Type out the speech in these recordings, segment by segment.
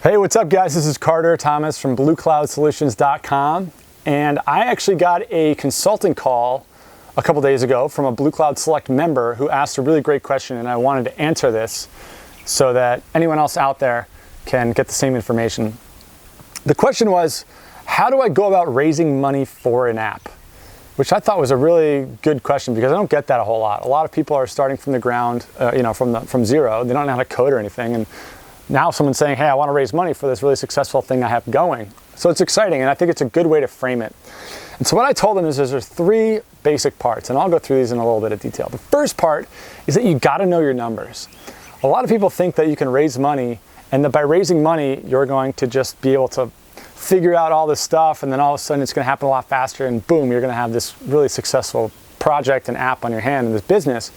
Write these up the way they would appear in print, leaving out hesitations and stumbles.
Hey, what's up guys? This is Carter Thomas from Bluecloudsolutions.com, and I actually got a consulting call a couple days ago from a Bluecloud Select member who asked a really great question, and I wanted to answer this so that anyone else out there can get the same information. The question was, how do I go about raising money for an app? Which I thought was a really good question because I don't get that a whole lot. A lot of people are starting from the ground, from zero. They don't know how to code or anything, and now someone's saying, hey, I want to raise money for this really successful thing I have going. So it's exciting, and I think it's a good way to frame it. And so what I told them is there's three basic parts, and I'll go through these in a little bit of detail. The first part is that you got to know your numbers. A lot of people think that you can raise money, and that by raising money, you're going to just be able to figure out all this stuff, and then all of a sudden it's going to happen a lot faster, and boom, you're going to have this really successful project and app on your hand in this business.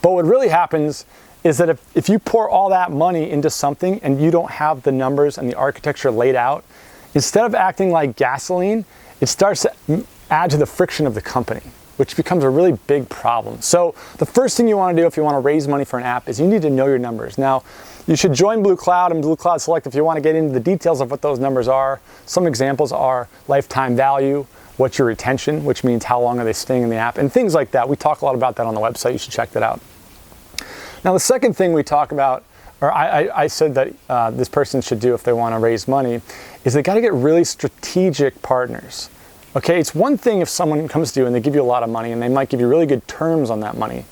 But what really happens is that if you pour all that money into something and you don't have the numbers and the architecture laid out, instead of acting like gasoline, it starts to add to the friction of the company, which becomes a really big problem. So the first thing you want to do if you want to raise money for an app is you need to know your numbers. Now, you should join Bluecloud and Bluecloud Select if you want to get into the details of what those numbers are. Some examples are lifetime value, what's your retention, which means how long are they staying in the app, and things like that. We talk a lot about that on the website. You should check that out. Now, the second thing we talk about, or I said that this person should do if they want to raise money, is they got to get really strategic partners. Okay, it's one thing if someone comes to you and they give you a lot of money and they might give you really good terms on that money.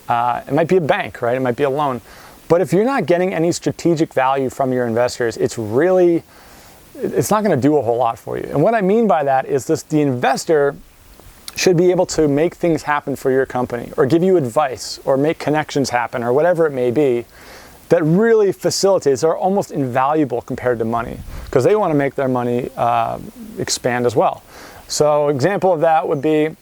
It might be a bank, right? It might be a loan. But if you're not getting any strategic value from your investors, it's not going to do a whole lot for you. And what I mean by that is the investor should be able to make things happen for your company, or give you advice, or make connections happen, or whatever it may be, that really facilitates, are almost invaluable compared to money, because they want to make their money expand as well. So example of that would be,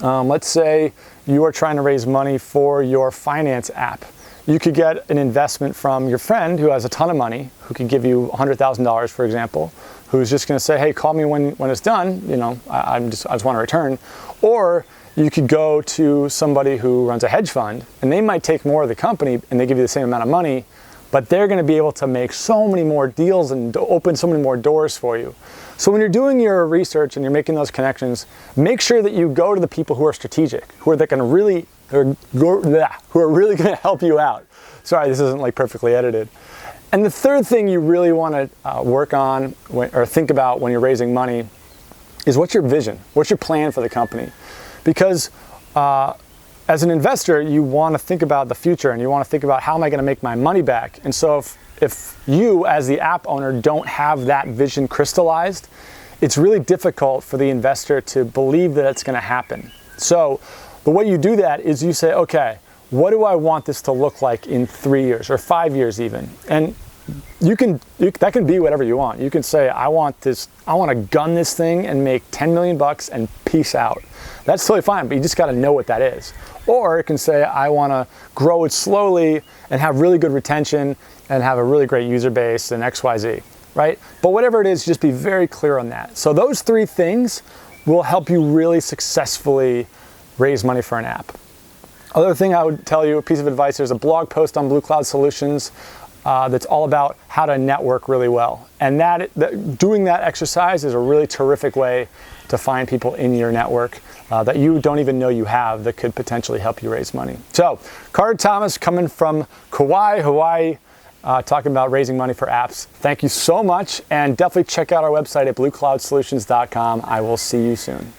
let's say you are trying to raise money for your finance app. You could get an investment from your friend who has a ton of money, who could give you $100,000, for example, who's just going to say, hey, call me when it's done, I just want to return. Or you could go to somebody who runs a hedge fund, and they might take more of the company and they give you the same amount of money, but they're going to be able to make so many more deals and open so many more doors for you. So when you're doing your research and you're making those connections, make sure that you go to the people who are strategic, who are really going to help you out. Sorry, this isn't like perfectly edited. And the third thing you really want to work on or think about when you're raising money is what's your vision? What's your plan for the company? Because as an investor, you want to think about the future, and you want to think about how am I going to make my money back? And so if you, as the app owner, don't have that vision crystallized, it's really difficult for the investor to believe that it's going to happen. So the way you do that is you say, okay, what do I want this to look like in 3 years or 5 years even? And that can be whatever you want. You can say, I want to gun this thing and make 10 million bucks and peace out. That's totally fine, but you just got to know what that is. Or it can say, I want to grow it slowly and have really good retention and have a really great user base and XYZ, right? But whatever it is, just be very clear on that. So those three things will help you really successfully raise money for an app. Other thing I would tell you, a piece of advice, there's a blog post on Bluecloud Solutions that's all about how to network really well. And doing that exercise is a really terrific way to find people in your network that you don't even know you have that could potentially help you raise money. So, Carter Thomas coming from Kauai, Hawaii, talking about raising money for apps. Thank you so much, and definitely check out our website at bluecloudsolutions.com. I will see you soon.